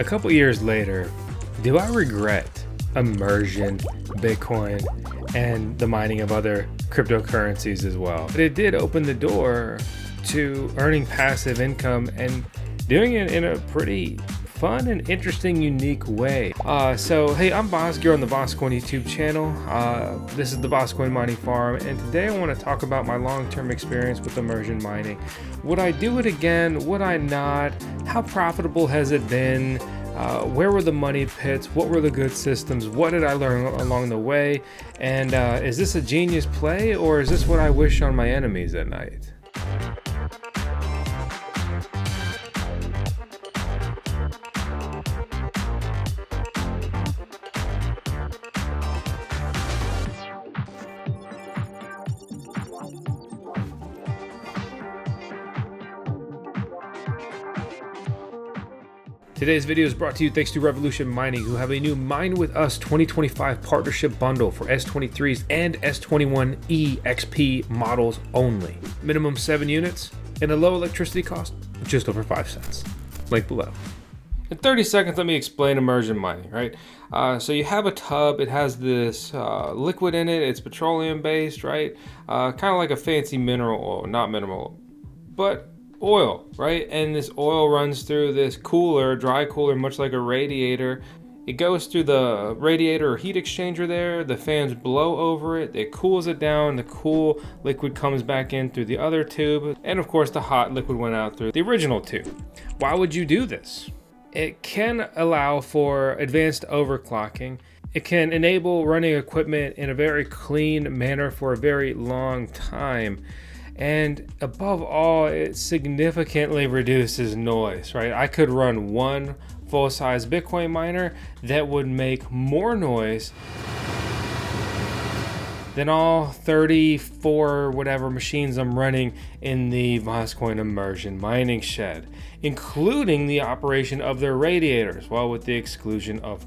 A couple years later, do I regret Immersion, Bitcoin, and the mining of other cryptocurrencies as well? But it did open the door to earning passive income and doing it in a pretty fun and interesting, unique way. So hey, I'm Vosk, you're on the VoskCoin YouTube channel. This is the VoskCoin mining farm, and today I want to talk about my long-term experience with immersion mining. Would I do it again? Would I not? How profitable has it been? Where were the money pits? What were the good systems? What did I learn along the way? And is this a genius play, or is this what I wish on my enemies at night? Today's video is brought to you thanks to Revolution Mining, who have a new Mine With Us 2025 partnership bundle for S23s and S21E XP models only. Minimum 7 units and a low electricity cost of just over 5 cents. Link below. In 30 seconds, let me explain immersion mining, right? So you have a tub, it has this liquid in it, it's petroleum based, right? Kind of like a fancy mineral oil, not mineral oil, but oil, right? And this oil runs through this cooler, dry cooler, much like a radiator. It goes through the radiator or heat exchanger there, the fans blow over it, it cools it down, the cool liquid comes back in through the other tube, and of course the hot liquid went out through the original tube. Why would you do this? It can allow for advanced overclocking. It can enable running equipment in a very clean manner for a very long time. And above all, it significantly reduces noise, right? I could run one full-size Bitcoin miner that would make more noise than all 34 whatever machines I'm running in the VoskCoin immersion mining shed, including the operation of their radiators, well, with the exclusion of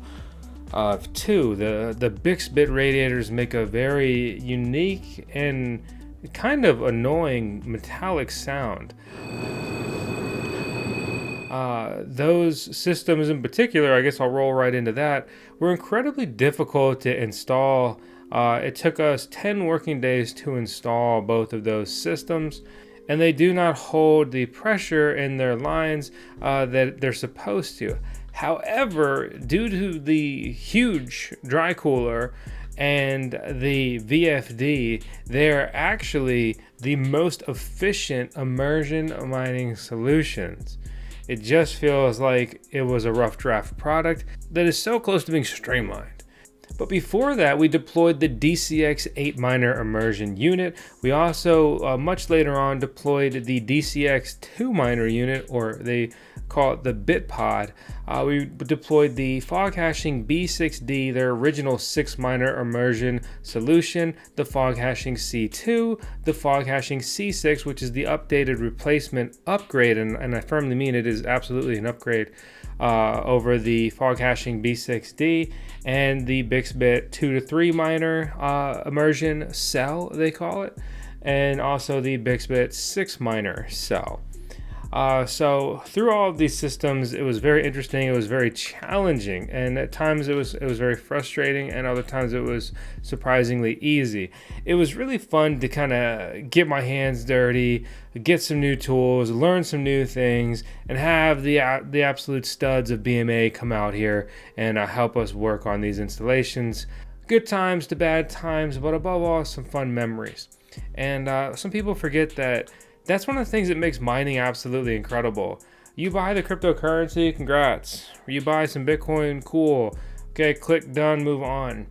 two. The Bixbit radiators make a very unique and kind of annoying metallic sound. Those systems in particular, I guess I'll roll right into that, were incredibly difficult to install. It took us 10 working days to install both of those systems, and they do not hold the pressure in their lines that they're supposed to. However, due to the huge dry cooler and the VFD, they're actually the most efficient immersion mining solutions. It just feels like it was a rough draft product that is so close to being streamlined. But before that, we deployed the DCX 8 miner immersion unit. We also, much later on, deployed the DCX 2 miner unit, or they call it the BitPod. We deployed the fog hashing B6D, their original 6 miner immersion solution, the fog hashing C2, the fog hashing C6, which is the updated replacement upgrade, and I firmly mean it is absolutely an upgrade over the fog hashing B6D, and the Bixbit 2 to 3 miner immersion cell, they call it, and also the Bixbit 6 miner cell. So through all of these systems, it was very interesting, it was very challenging, and at times it was very frustrating, and other times it was surprisingly easy. It was really fun to kind of get my hands dirty, get some new tools, learn some new things, and have the absolute studs of BMA come out here and help us work on these installations. Good times to bad times, but above all, some fun memories. And some people forget that that's one of the things that makes mining absolutely incredible. You buy the cryptocurrency, congrats. You buy some Bitcoin, cool. Okay, click done, move on.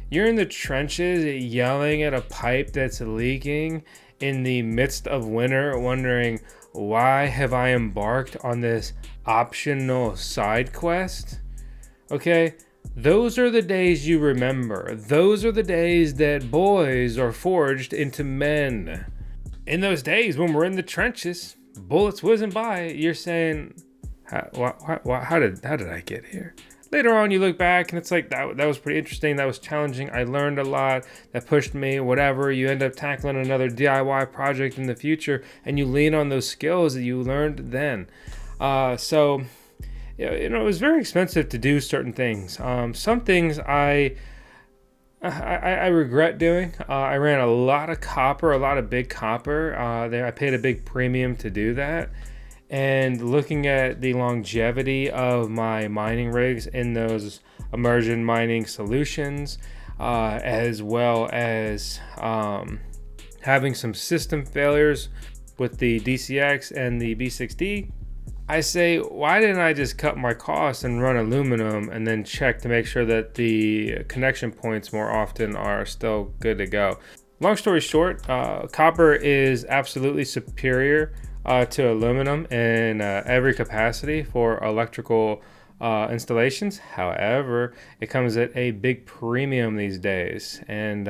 You're in the trenches yelling at a pipe that's leaking in the midst of winter, wondering, why have I embarked on this optional side quest? Okay, those are the days you remember. Those are the days that boys are forged into men. In those days when we're in the trenches, bullets whizzing by, you're saying, how did I get here? Later on, you look back and it's like, that was pretty interesting. That was challenging. I learned a lot. That pushed me, whatever. You end up tackling another DIY project in the future and you lean on those skills that you learned then. So it was very expensive to do certain things. Some things I regret doing. I ran a lot of copper, a lot of big copper. I paid a big premium to do that. And looking at the longevity of my mining rigs in those immersion mining solutions, as well as having some system failures with the DCX and the B6D, I say, why didn't I just cut my costs and run aluminum and then check to make sure that the connection points more often are still good to go? Long story short, copper is absolutely superior to aluminum in every capacity for electrical installations. However, it comes at a big premium these days. And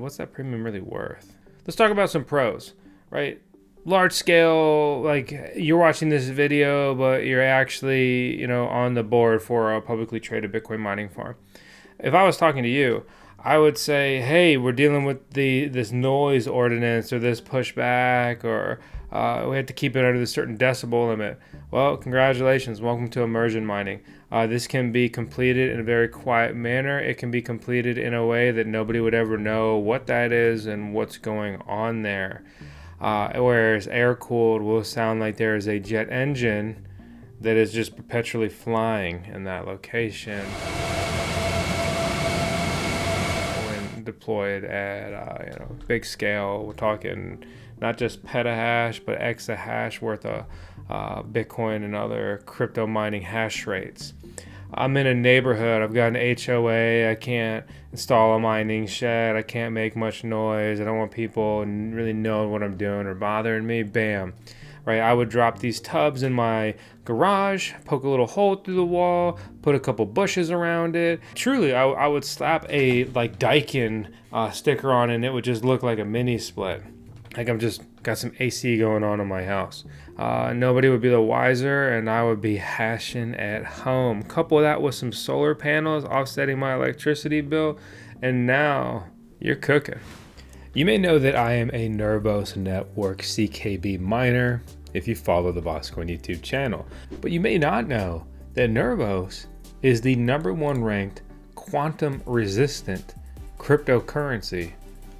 what's that premium really worth? Let's talk about some pros, right? Large scale, like you're watching this video, but you're actually, on the board for a publicly traded Bitcoin mining farm. If I was talking to you, I would say, hey, we're dealing with this noise ordinance or this pushback, or we have to keep it under this certain decibel limit. Well, congratulations. Welcome to immersion mining. This can be completed in a very quiet manner. It can be completed in a way that nobody would ever know what that is and what's going on there. Whereas air-cooled will sound like there is a jet engine that is just perpetually flying in that location when deployed at big scale. We're talking not just petahash, but exahash worth of Bitcoin and other crypto mining hash rates. I'm in a neighborhood. I've got an HOA. I can't install a mining shed. I can't make much noise. I don't want people really knowing what I'm doing or bothering me. Bam. Right? I would drop these tubs in my garage, poke a little hole through the wall, put a couple bushes around it. Truly, I would slap a Daikin sticker on it, and it would just look like a mini split. Like I'm just got some AC going on in my house. Nobody would be the wiser, and I would be hashing at home. Couple that with some solar panels offsetting my electricity bill, and now you're cooking. You may know that I am a Nervos Network CKB miner if you follow the VoskCoin YouTube channel, but you may not know that Nervos is the #1 ranked quantum resistant cryptocurrency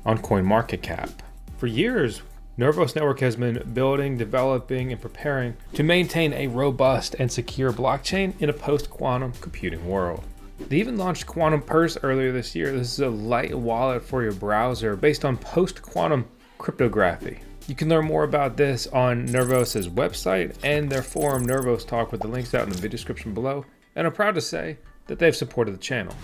on CoinMarketCap. For years, Nervos Network has been building, developing, and preparing to maintain a robust and secure blockchain in a post-quantum computing world. They even launched Quantum Purse earlier this year. This is a light wallet for your browser based on post-quantum cryptography. You can learn more about this on Nervos' website and their forum, Nervos Talk, with the links out in the video description below. And I'm proud to say that they've supported the channel.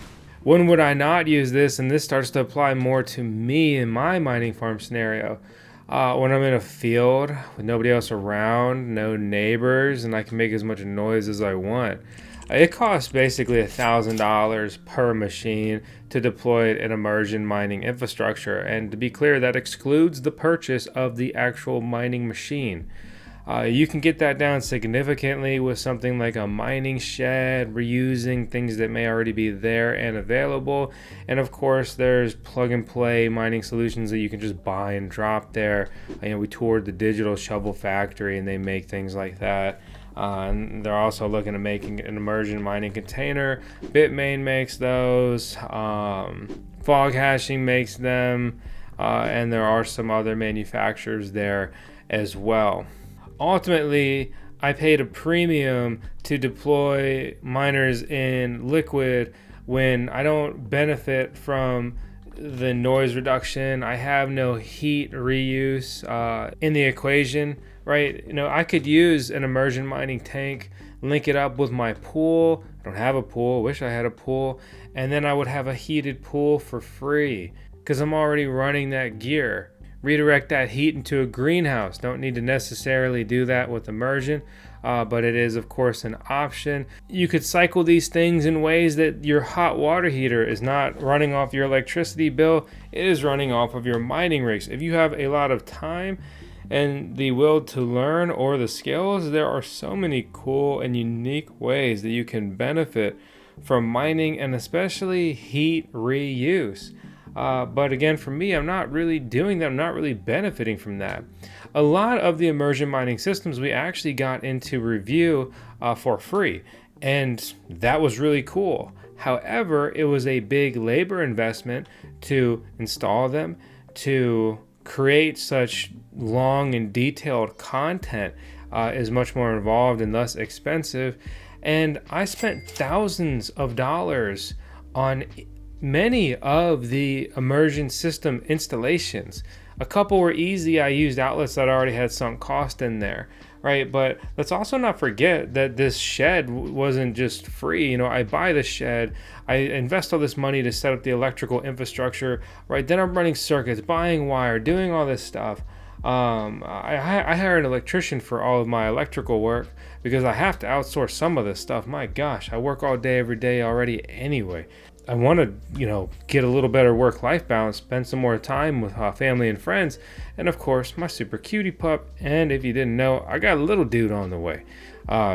When would I not use this? And this starts to apply more to me in my mining farm scenario. When I'm in a field with nobody else around, no neighbors, and I can make as much noise as I want. It costs basically $1,000 per machine to deploy an immersion mining infrastructure. And to be clear, that excludes the purchase of the actual mining machine. You can get that down significantly with something like a mining shed, reusing things that may already be there and available. And of course, there's plug and play mining solutions that you can just buy and drop there. We toured the Digital Shovel Factory and they make things like that. And they're also looking at making an immersion mining container. Bitmain makes those. Fog hashing makes them. And there are some other manufacturers there as well. Ultimately, I paid a premium to deploy miners in liquid when I don't benefit from the noise reduction. I have no heat reuse in the equation, right? I could use an immersion mining tank, link it up with my pool. I don't have a pool, wish I had a pool, and then I would have a heated pool for free because I'm already running that gear. Redirect that heat into a greenhouse. Don't need to necessarily do that with immersion, but it is of course an option. You could cycle these things in ways that your hot water heater is not running off your electricity bill. It is running off of your mining rigs. If you have a lot of time and the will to learn or the skills, there are so many cool and unique ways that you can benefit from mining, and especially heat reuse. But again, for me, I'm not really doing that. I'm not really benefiting from that. A lot of the immersion mining systems we actually got into review for free. And that was really cool. However, it was a big labor investment to install them, to create such long and detailed content is much more involved and thus expensive. And I spent thousands of dollars on many of the immersion system installations. A couple were easy. I used outlets that already had sunk cost in there, right? But let's also not forget that this shed wasn't just free. You know, I buy the shed, I invest all this money to set up the electrical infrastructure, right? Then I'm running circuits, buying wire, doing all this stuff. I hire an electrician for all of my electrical work because I have to outsource some of this stuff. My gosh, I work all day, every day already anyway. I want to, get a little better work-life balance, spend some more time with family and friends, and of course, my super cutie pup. And if you didn't know, I got a little dude on the way.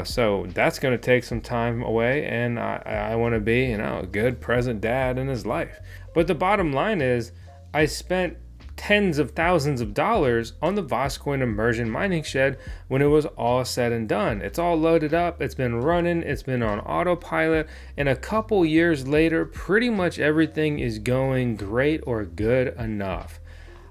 So that's going to take some time away, and I want to be, a good present dad in his life. But the bottom line is, I spent tens of thousands of dollars on the VoskCoin immersion mining shed when it was all said and done. It's all loaded up, it's been running, it's been on autopilot, and a couple years later, pretty much everything is going great or good enough.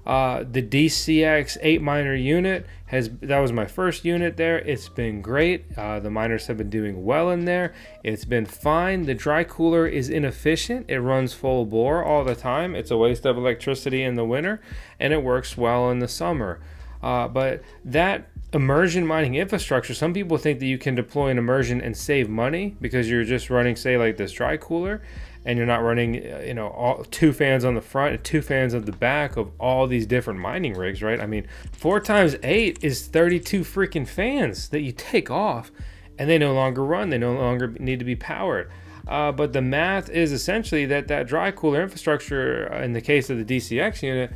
The DCX 8 miner unit that was my first unit there. It's been great. The miners have been doing well in there. It's been fine. The dry cooler is inefficient. It runs full bore all the time. It's a waste of electricity in the winter, and it works well in the summer. But that immersion mining infrastructure, some people think that you can deploy an immersion and save money because you're just running, say, like this dry cooler, and you're not running, all 2 fans on the front and 2 fans at the back of all these different mining rigs, right? I mean, 4 times 8 is 32 freaking fans that you take off, and they no longer run. They no longer need to be powered. But the math is essentially that dry cooler infrastructure, in the case of the DCX unit,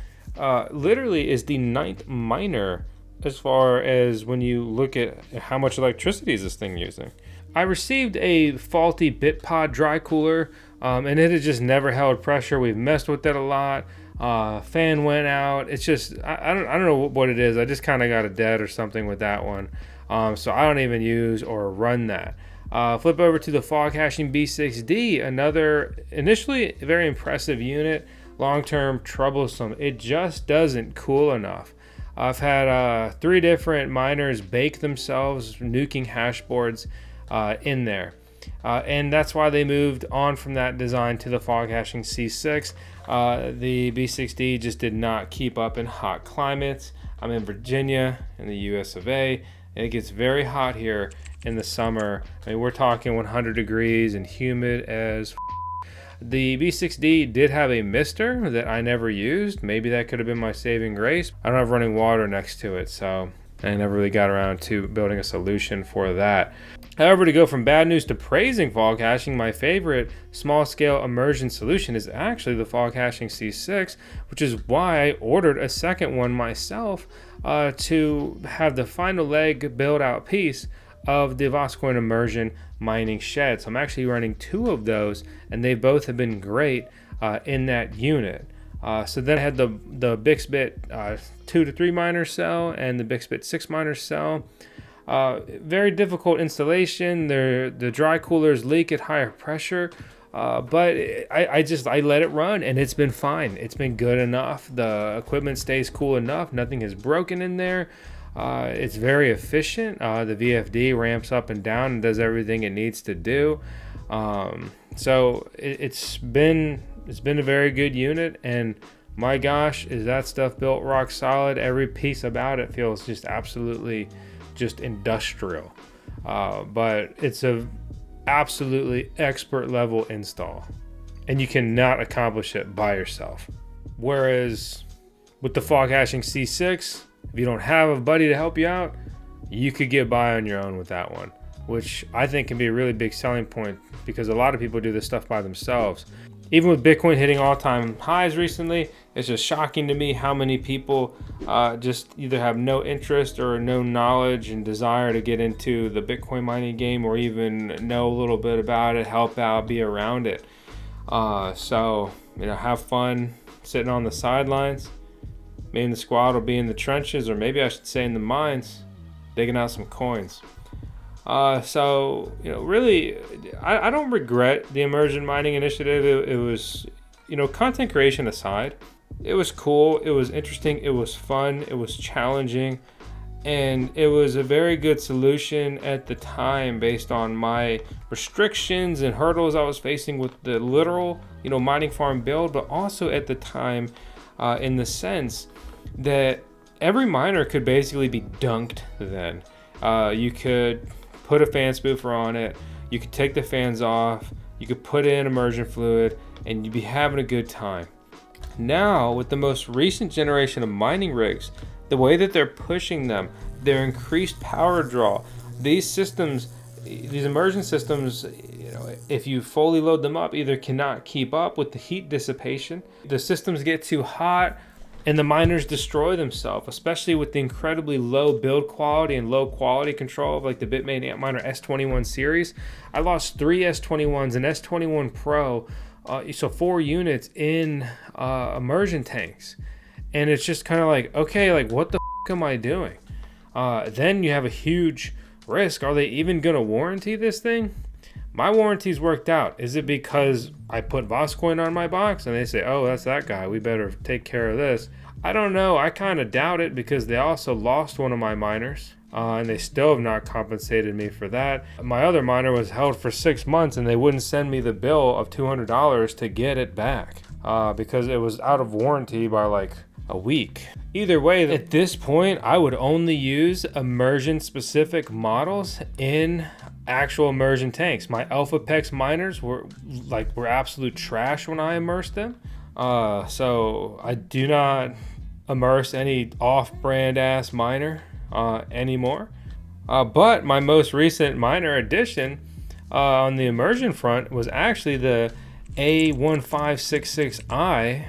literally is the 9th miner as far as when you look at how much electricity is this thing using. I received a faulty BitPod dry cooler, and it had just never held pressure. We've messed with it a lot. Fan went out. It's just, I don't know what it is. I just kind of got a dead or something with that one. So I don't even use or run that. Flip over to the fog hashing B6D, another initially very impressive unit, long-term troublesome. It just doesn't cool enough. I've had 3 different miners bake themselves nuking hash boards in there. And that's why they moved on from that design to the fog hashing C6. The B6D just did not keep up in hot climates. I'm in Virginia in the US of A, and it gets very hot here in the summer. I mean, we're talking 100 degrees and humid as The B6D did have a mister that I never used. Maybe that could have been my saving grace. I don't have running water next to it, so I never really got around to building a solution for that. However, to go from bad news to praising fog hashing, my favorite small-scale immersion solution is actually the fog hashing C6, which is why I ordered a second one myself to have the final leg build-out piece of the VoskCoin immersion mining shed. So I'm actually running 2 of those, and they both have been great in that unit. So then I had the Bixbit 2 to 3 miner cell and the Bixbit 6 miner cell. Very difficult installation. The dry coolers leak at higher pressure, but I let it run, and it's been fine. It's been good enough. The equipment stays cool enough. Nothing is broken in there. It's very efficient. The VFD ramps up and down and does everything it needs to do. So it's been a very good unit, and my gosh, is that stuff built rock solid. Every piece about it feels just absolutely just industrial. But it's a absolutely expert level install, and you cannot accomplish it by yourself. Whereas with the fog hashing C6, if you don't have a buddy to help you out, you could get by on your own with that one, which I think can be a really big selling point because a lot of people do this stuff by themselves. Even with Bitcoin hitting all-time highs recently, it's just shocking to me how many people just either have no interest or no knowledge and desire to get into the Bitcoin mining game, or even know a little bit about it, help out, be around it. So, have fun sitting on the sidelines. Me and the squad will be in the trenches, or maybe I should say in the mines, digging out some coins. So, really, I don't regret the immersion mining initiative. It was, content creation aside, it was cool. It was interesting. It was fun. It was challenging. And it was a very good solution at the time based on my restrictions and hurdles I was facing with the literal, mining farm build, but also at the time in the sense that every miner could basically be dunked then. You could put a fan spoofer on it, you could take the fans off, you could put in immersion fluid, and you'd be having a good time. Now, with the most recent generation of mining rigs, the way that they're pushing them, their increased power draw, these systems, these immersion systems, if you fully load them up, either cannot keep up with the heat dissipation, the systems get too hot, and the miners destroy themselves, especially with the incredibly low build quality and low quality control of like the Bitmain Antminer S21 series. I lost 3 S21s and S21 Pro, so 4 units in immersion tanks. And it's just kind of like, okay, like what the am I doing? Then you have a huge risk. Are they even going to warranty this thing? My warranties worked out. Is it because I put VoskCoin on my box and they say, oh, that's that guy, we better take care of this? I don't know. I kind of doubt it because they also lost one of my miners and they still have not compensated me for that. My other miner was held for 6 months and they wouldn't send me the bill of $200 to get it back because it was out of warranty by like a week. Either way, at this point, I would only use immersion specific models in actual immersion tanks. My AlphaPex miners were absolute trash when I immersed them. So I do not immerse any off-brand ass miner anymore. But my most recent miner addition on the immersion front was actually the A1566i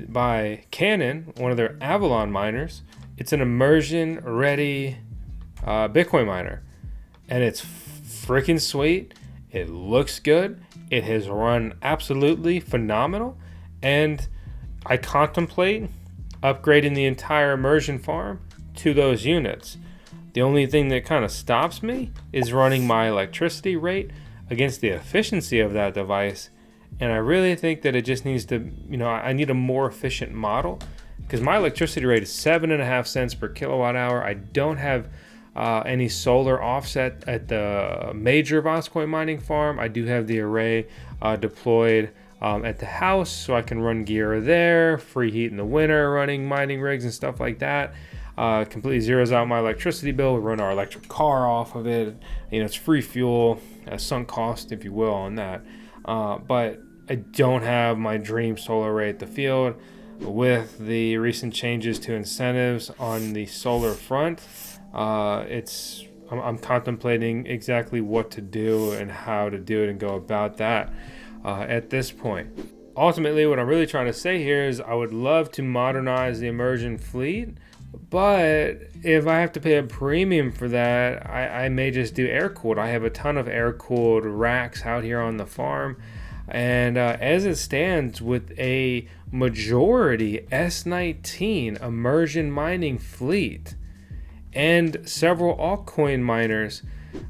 by Canon, one of their Avalon miners. It's an immersion ready Bitcoin miner, and it's freaking sweet. It looks good. It has run absolutely phenomenal, and I contemplate upgrading the entire immersion farm to those units. The only thing that kind of stops me is running my electricity rate against the efficiency of that device. And I really think that it just needs to, I need a more efficient model because my electricity rate is 7.5 cents per kilowatt hour. I don't have any solar offset at the major VoskCoin mining farm. I do have the array deployed at the house, so I can run gear there, free heat in the winter, running mining rigs and stuff like that. Completely zeroes out my electricity bill. We run our electric car off of it. It's free fuel, sunk cost, if you will, on that. But I don't have my dream solar array at the field. With the recent changes to incentives on the solar front, I'm contemplating exactly what to do and how to do it and go about that at this point. Ultimately, what I'm really trying to say here is I would love to modernize the immersion fleet, but if I have to pay a premium for that, I may just do air-cooled. I have a ton of air-cooled racks out here on the farm, and as it stands, with a majority S19 immersion mining fleet and several altcoin miners,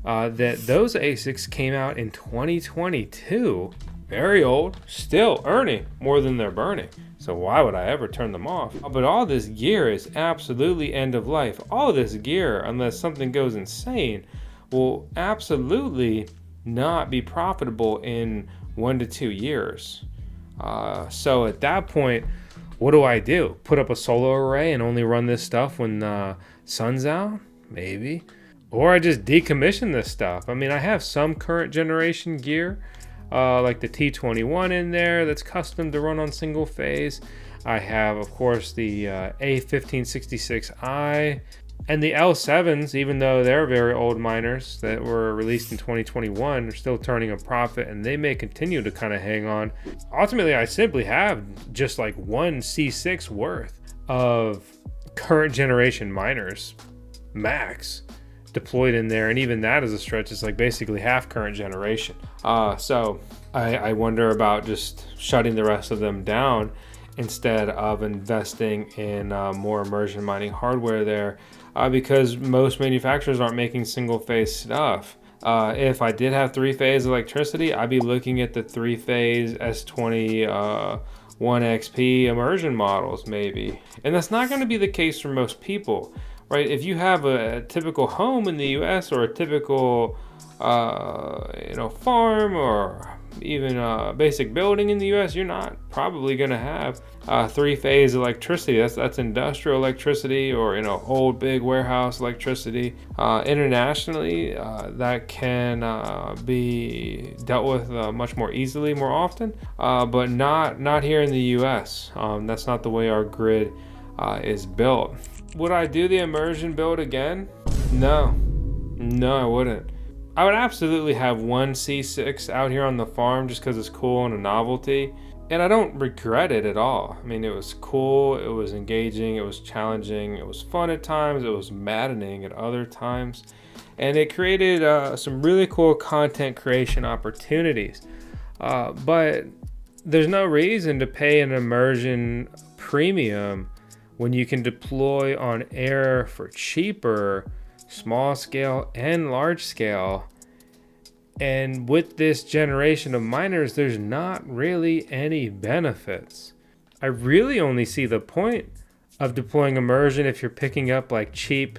that those ASICs came out in 2022, very old, still earning more than they're burning. So why would I ever turn them off? But all this gear is absolutely end of life. All this gear, unless something goes insane, will absolutely not be profitable in 1 to 2 years. So at that point, what do? Put up a solar array and only run this stuff when the sun's out? Maybe. Or I just decommission this stuff. I mean, I have some current generation gear, like the T21 in there that's custom to run on single phase. I have, of course, the A1566i and the L7s, even though they're very old miners that were released in 2021, are still turning a profit, and they may continue to kind of hang on. Ultimately, I simply have just like one C6 worth of current generation miners, max, deployed in there, and even that is a stretch. It's like basically half current generation. So I wonder about just shutting the rest of them down instead of investing in more immersion mining hardware there, because most manufacturers aren't making single phase stuff. If I did have three-phase electricity, I'd be looking at the three-phase S20 1XP immersion models maybe. And that's not going to be the case for most people, right? If you have a typical home in the US or a typical farm or even a basic building in the US, you're not probably going to have three-phase electricity. That's industrial electricity or old big warehouse electricity. Internationally, that can be dealt with much more easily, more often, but not here in the US. That's not the way our grid is built. Would I do the immersion build again? No, I wouldn't. I would absolutely have one C6 out here on the farm just because it's cool and a novelty. And I don't regret it at all. I mean, it was cool, it was engaging, it was challenging, it was fun at times, it was maddening at other times. And it created some really cool content creation opportunities. But there's no reason to pay an immersion premium when you can deploy on air for cheaper, small scale and large scale. And with this generation of miners, there's not really any benefits. I really only see the point of deploying immersion if you're picking up like cheap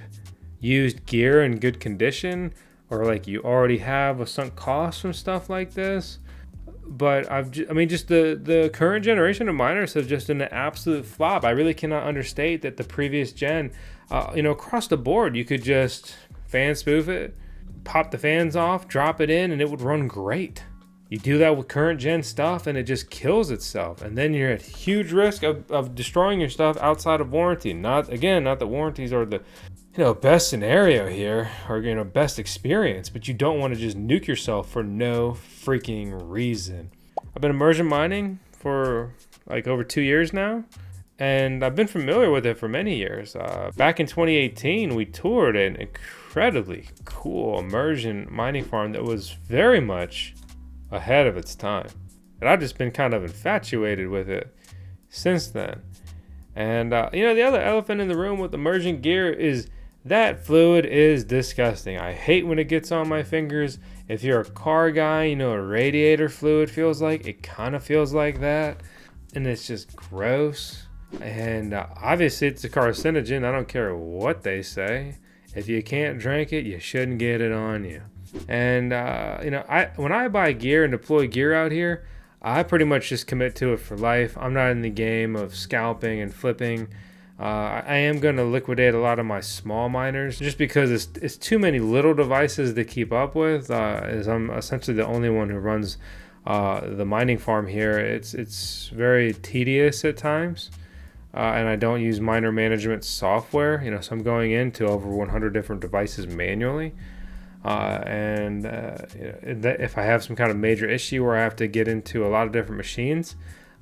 used gear in good condition, or like you already have a sunk cost from stuff like this. But just the current generation of miners have just been an absolute flop. I really cannot understate that the previous gen, across the board, you could just fan spoof it, pop the fans off, drop it in, and it would run great. You do that with current gen stuff and it just kills itself. And then you're at huge risk of destroying your stuff outside of warranty. Not that warranties are the best scenario here, or best experience, but you don't want to just nuke yourself for no freaking reason. I've been immersion mining for like over 2 years now, and I've been familiar with it for many years. Back in 2018, we toured an incredibly cool immersion mining farm that was very much ahead of its time, and I've just been kind of infatuated with it since then. And the other elephant in the room with immersion gear is that fluid is disgusting. I hate when it gets on my fingers. If you're a car guy, a radiator fluid feels like. It kind of feels like that. And it's just gross. And obviously it's a carcinogen. I don't care what they say. If you can't drink it, you shouldn't get it on you. And, when I buy gear and deploy gear out here, I pretty much just commit to it for life. I'm not in the game of scalping and flipping. I am going to liquidate a lot of my small miners just because it's too many little devices to keep up with, as I'm essentially the only one who runs the mining farm here. It's very tedious at times, and I don't use miner management software, so I'm going into over 100 different devices manually. If I have some kind of major issue where I have to get into a lot of different machines,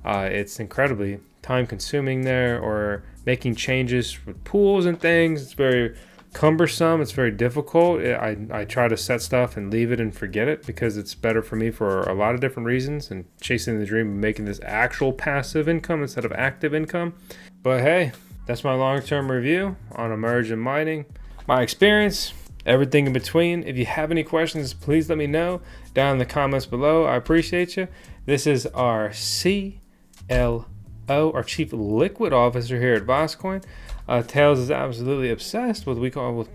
it's incredibly time consuming there, or making changes with pools and things. It's very cumbersome. It's very difficult. I try to set stuff and leave it and forget it because it's better for me for a lot of different reasons, and chasing the dream of making this actual passive income instead of active income. But hey, that's my long-term review on immersion mining, my experience, everything in between. If you have any questions, please let me know down in the comments below. I appreciate you. This is our CLO, our Chief Liquid Officer here at VoskCoin. Tails is absolutely obsessed with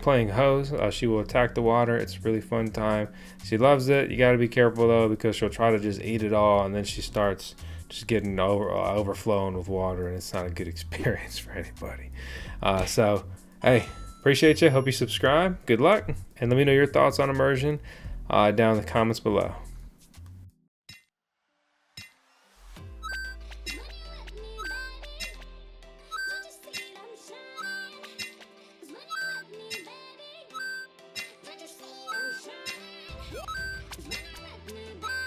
playing hose. She will attack the water. It's a really fun time. She loves it. You got to be careful though, because she'll try to just eat it all, and then she starts just getting overflowing with water, and it's not a good experience for anybody. So hey, appreciate you. Hope you subscribe. Good luck, and let me know your thoughts on immersion down in the comments below. Just see them shine.